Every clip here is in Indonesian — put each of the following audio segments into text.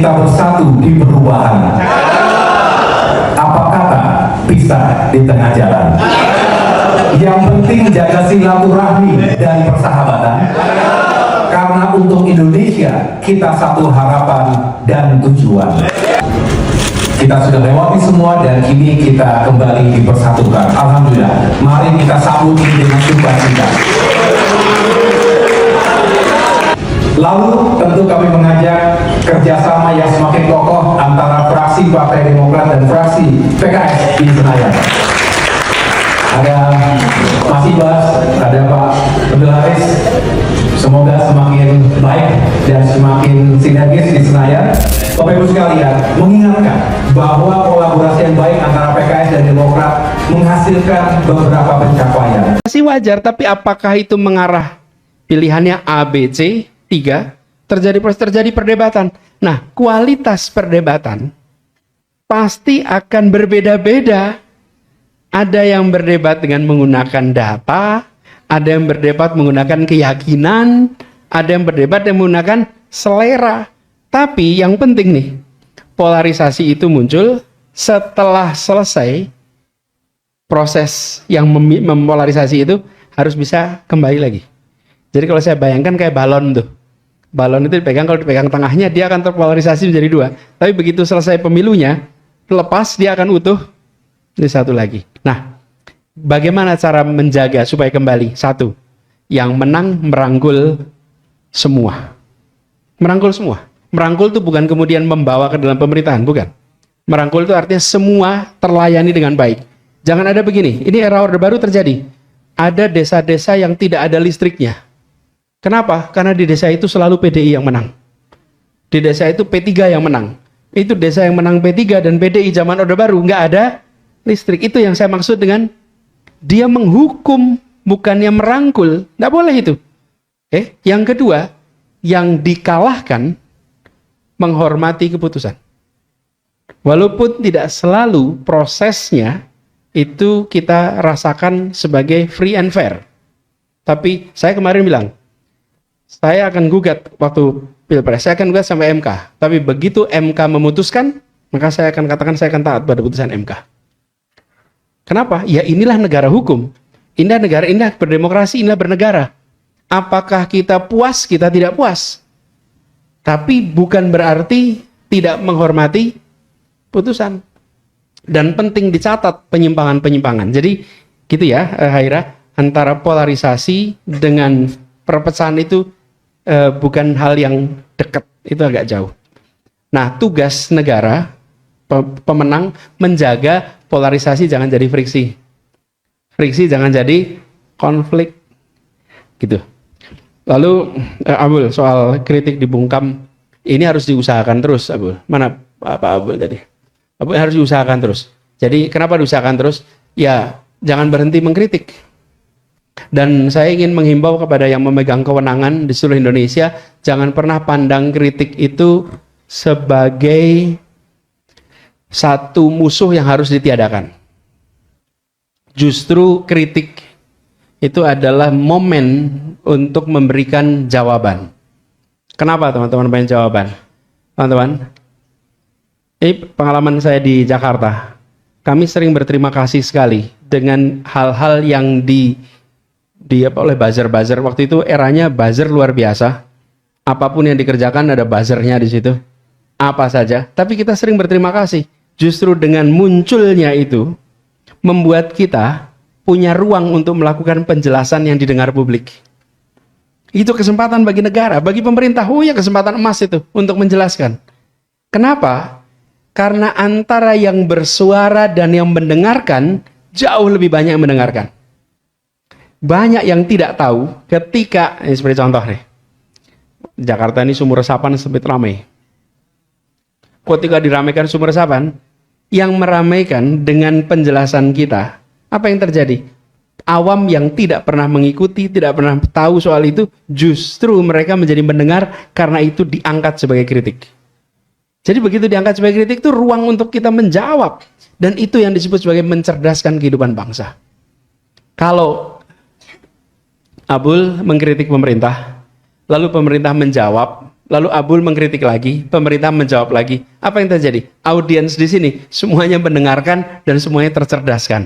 kita bersatu di perubahan. Apa kata pisah di tengah jalan? Yang penting jaga silaturahmi dan persahabatan. Karena untuk Indonesia kita satu harapan dan tujuan. Kita sudah lewati semua dan kini kita kembali dipersatukan. Alhamdulillah. Mari kita sambut ini dengan sukacita. Lalu tentu kami mengajak kerjasama yang semakin kokoh antara fraksi Partai Demokrat dan fraksi PKS di Senayan. Ada Mas Ibas, ada Pak Abdul Haris. Semoga semakin baik dan semakin sinergis di Senayan. Bapak Ibu sekalian, mengingatkan bahwa kolaborasi yang baik antara PKS dan Demokrat menghasilkan beberapa pencapaian. Masih wajar, tapi apakah itu mengarah pilihannya A, B, C, 3? Terjadi perdebatan. Nah, kualitas perdebatan pasti akan berbeda-beda. Ada yang berdebat dengan menggunakan data, ada yang berdebat menggunakan keyakinan, ada yang berdebat yang menggunakan selera. Tapi yang penting nih, polarisasi itu muncul setelah selesai proses yang mempolarisasi itu harus bisa kembali lagi. Jadi kalau saya bayangkan kayak balon tuh. Balon itu dipegang, kalau dipegang tengahnya dia akan terpolarisasi menjadi 2. Tapi begitu selesai pemilunya, lepas dia akan utuh jadi satu lagi. Nah, bagaimana cara menjaga supaya kembali? 1, yang menang merangkul semua. Merangkul semua. Merangkul itu bukan kemudian membawa ke dalam pemerintahan, bukan. Merangkul itu artinya semua terlayani dengan baik. Jangan ada begini, ini era Orde Baru terjadi. Ada desa-desa yang tidak ada listriknya. Kenapa? Karena di desa itu selalu PDI yang menang. Di desa itu P3 yang menang. Itu desa yang menang P3 dan PDI zaman Orde Baru, nggak ada listrik. Itu yang saya maksud dengan dia menghukum, bukannya merangkul. Nggak boleh itu. Yang kedua, yang dikalahkan menghormati keputusan. Walaupun tidak selalu prosesnya itu kita rasakan sebagai free and fair. Tapi saya kemarin bilang, saya akan gugat waktu Pilpres, saya akan gugat sampai MK. Tapi begitu MK memutuskan, maka saya akan katakan saya akan taat pada putusan MK. Kenapa? Ya inilah negara hukum. Inilah negara, inilah berdemokrasi, inilah bernegara. Apakah kita puas? Kita tidak puas. Tapi bukan berarti tidak menghormati putusan. Dan penting dicatat penyimpangan-penyimpangan. Jadi gitu ya, Haira, antara polarisasi dengan perpecahan itu bukan hal yang dekat, itu agak jauh. Nah, tugas negara, pemenang, menjaga polarisasi jangan jadi friksi. Friksi jangan jadi konflik. Gitu. Lalu, Abul, soal kritik dibungkam, ini harus diusahakan terus, Abul. Mana Pak Abul tadi? Abul harus diusahakan terus. Jadi, kenapa diusahakan terus? Ya, jangan berhenti mengkritik. Dan saya ingin menghimbau kepada yang memegang kewenangan di seluruh Indonesia, jangan pernah pandang kritik itu sebagai satu musuh yang harus ditiadakan. Justru kritik itu adalah momen untuk memberikan jawaban. Kenapa teman-teman pengen jawaban? Teman-teman, ini pengalaman saya di Jakarta. Kami sering berterima kasih sekali dengan hal-hal yang oleh buzzer-buzzer. Waktu itu eranya buzzer luar biasa. Apapun yang dikerjakan ada buzzernya di situ. Apa saja. Tapi kita sering berterima kasih. Justru dengan munculnya itu membuat kita punya ruang untuk melakukan penjelasan yang didengar publik. Itu kesempatan bagi negara, bagi pemerintah. Oh ya, kesempatan emas itu untuk menjelaskan. Kenapa? Karena antara yang bersuara dan yang mendengarkan jauh lebih banyak yang mendengarkan. Banyak yang tidak tahu ketika, ini seperti contoh nih, Jakarta ini sumur resapan sempit ramai. Ketika diramaikan sumur resapan, yang meramaikan dengan penjelasan kita, apa yang terjadi? Awam yang tidak pernah mengikuti, tidak pernah tahu soal itu, justru mereka menjadi mendengar karena itu diangkat sebagai kritik. Jadi begitu diangkat sebagai kritik itu ruang untuk kita menjawab. Dan itu yang disebut sebagai mencerdaskan kehidupan bangsa. Kalau Abul mengkritik pemerintah, lalu pemerintah menjawab Lalu Abul mengkritik lagi, pemerintah menjawab lagi. Apa yang terjadi? Audiens di sini semuanya mendengarkan dan semuanya tercerdaskan.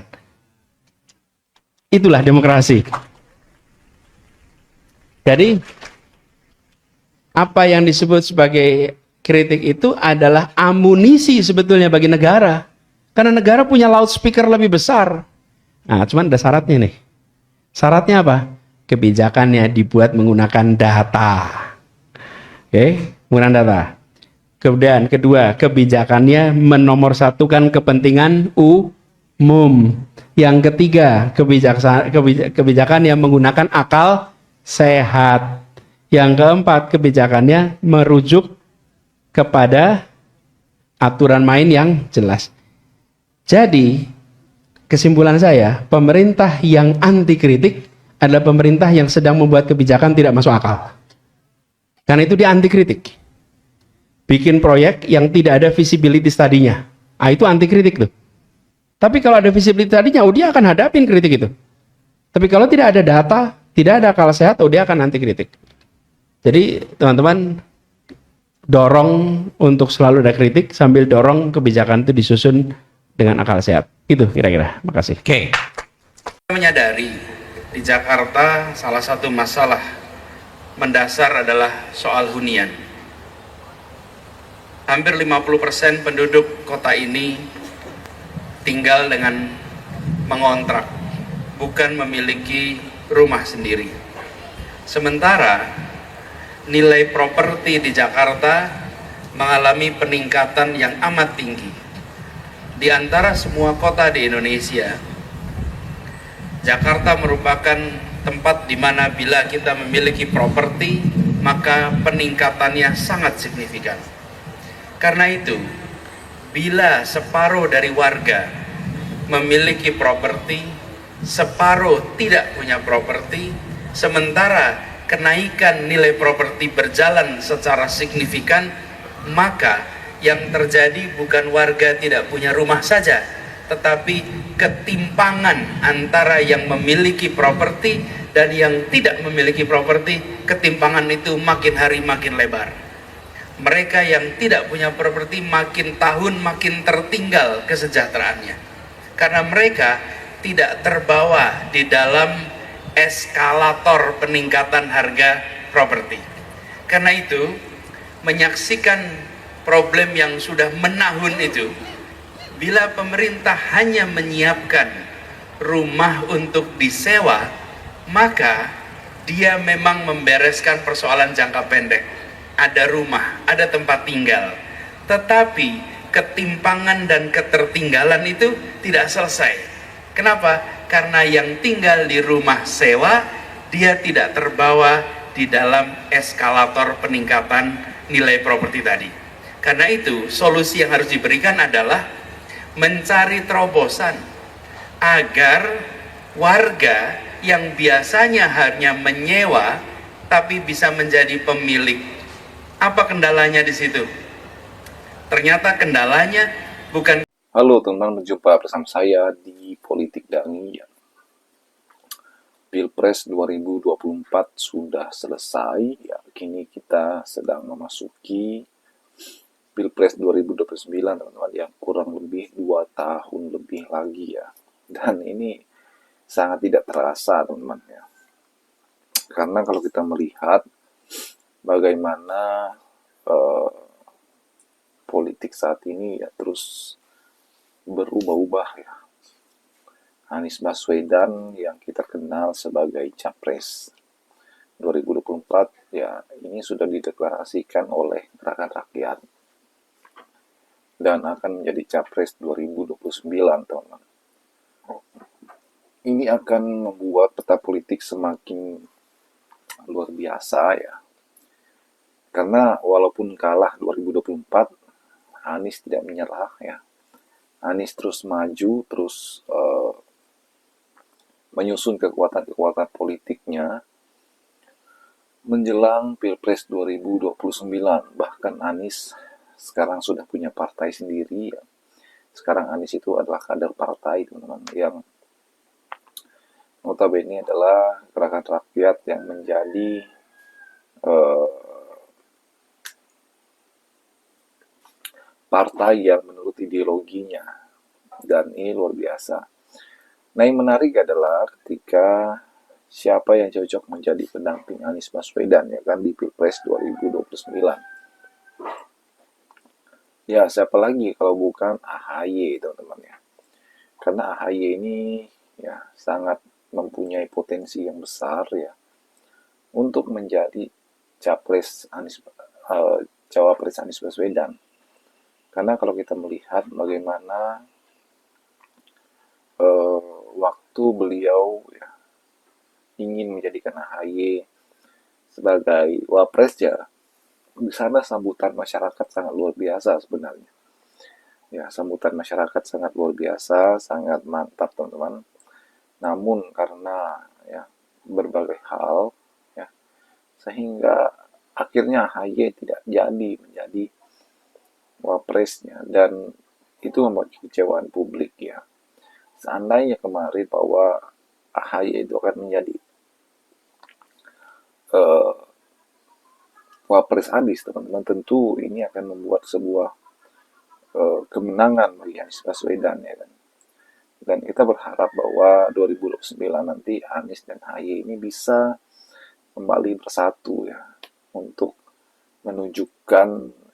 Itulah demokrasi. Jadi apa yang disebut sebagai kritik itu adalah amunisi sebetulnya bagi negara. Karena negara punya loudspeaker lebih besar. Nah, cuman ada syaratnya nih. Syaratnya apa? Kebijakannya dibuat menggunakan data. Oke, menggunakan data. Kemudian kedua, kebijakannya menomorsatukan kepentingan umum. Yang ketiga, kebijakan yang menggunakan akal sehat. Yang keempat, kebijakannya merujuk kepada aturan main yang jelas. Jadi, kesimpulan saya, pemerintah yang anti kritik adalah pemerintah yang sedang membuat kebijakan tidak masuk akal. Karena itu dia anti kritik. Bikin proyek yang tidak ada visibility study-nya. Ah, itu anti kritik tuh. Tapi kalau ada visibility study-nya, dia akan hadapin kritik itu. Tapi kalau tidak ada data, tidak ada akal sehat, dia akan anti kritik. Jadi, teman-teman, dorong untuk selalu ada kritik sambil dorong kebijakan itu disusun dengan akal sehat. Itu kira-kira. Makasih. Oke. Menyadari di Jakarta salah satu masalah mendasar adalah soal hunian. Hampir 50% penduduk kota ini tinggal dengan mengontrak, bukan memiliki rumah sendiri. Sementara nilai properti di Jakarta mengalami peningkatan yang amat tinggi. Di antara semua kota di Indonesia, Jakarta merupakan tempat di mana bila kita memiliki properti, maka peningkatannya sangat signifikan. Karena itu, bila separuh dari warga memiliki properti, separuh tidak punya properti, sementara kenaikan nilai properti berjalan secara signifikan, maka yang terjadi bukan warga tidak punya rumah saja, tetapi ketimpangan antara yang memiliki properti dan yang tidak memiliki properti, ketimpangan itu makin hari makin lebar. Mereka yang tidak punya properti makin tahun makin tertinggal kesejahteraannya, karena mereka tidak terbawa di dalam eskalator peningkatan harga properti. Karena itu, menyaksikan problem yang sudah menahun itu, bila pemerintah hanya menyiapkan rumah untuk disewa, maka dia memang membereskan persoalan jangka pendek. Ada rumah, ada tempat tinggal. Tetapi ketimpangan dan ketertinggalan itu tidak selesai. Kenapa? Karena yang tinggal di rumah sewa, dia tidak terbawa di dalam eskalator peningkatan nilai properti tadi. Karena itu, solusi yang harus diberikan adalah mencari terobosan agar warga yang biasanya hanya menyewa tapi bisa menjadi pemilik. Apa kendalanya di situ? Ternyata kendalanya bukan. Halo teman-teman, berjumpa bersama saya di Politik Dani. Pilpres 2024 sudah selesai, ya. Kini kita sedang memasuki Pilpres 2029, teman-teman, yang kurang lebih 2 tahun lebih lagi, ya. Dan ini sangat tidak terasa, teman-teman, ya. Karena kalau kita melihat bagaimana politik saat ini, ya, terus berubah-ubah, ya. Anies Baswedan yang kita kenal sebagai Capres 2024, ya, ini sudah dideklarasikan oleh Gerakan Rakyat dan akan menjadi Capres 2029, teman-teman. Ini akan membuat peta politik semakin luar biasa, ya. Karena walaupun kalah 2024, Anies tidak menyerah, ya. Anies terus maju, terus menyusun kekuatan-kekuatan politiknya menjelang Pilpres 2029. Bahkan Anies sekarang sudah punya partai sendiri, ya. Sekarang Anies itu adalah kader partai, teman-teman, yang notabene adalah Gerakan Rakyat yang menjadi partai yang menurut ideologinya, dan ini luar biasa. Nah, yang menarik adalah ketika siapa yang cocok menjadi pendamping Anies Baswedan ya kan di Pilpres 2029. Ya, siapa lagi kalau bukan AHY, teman-teman ya. Karena AHY ini ya sangat mempunyai potensi yang besar ya untuk menjadi cawapres Anies Baswedan. Karena kalau kita melihat bagaimana waktu beliau ya ingin menjadikan AHY sebagai wapres ya, di sana sambutan masyarakat sangat luar biasa sebenarnya. Ya, sambutan masyarakat sangat luar biasa, sangat mantap teman-teman. Namun karena ya berbagai hal ya, sehingga akhirnya AHY tidak jadi menjadi wapresnya, dan itu membuat kekecewaan publik ya. Seandainya kemarin bahwa AHY itu akan menjadi wapres Anies, teman-teman, tentu ini akan membuat sebuah kemenangan bagi Anies Baswedan ya kan. Dan kita berharap bahwa 2029 nanti Anies dan AHY ini bisa kembali bersatu ya untuk menunjukkan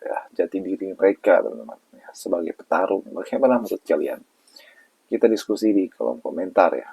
ya jati diri mereka, teman-teman ya, sebagai petarung. Bagaimana menurut kalian? Kita diskusi di kolom komentar ya.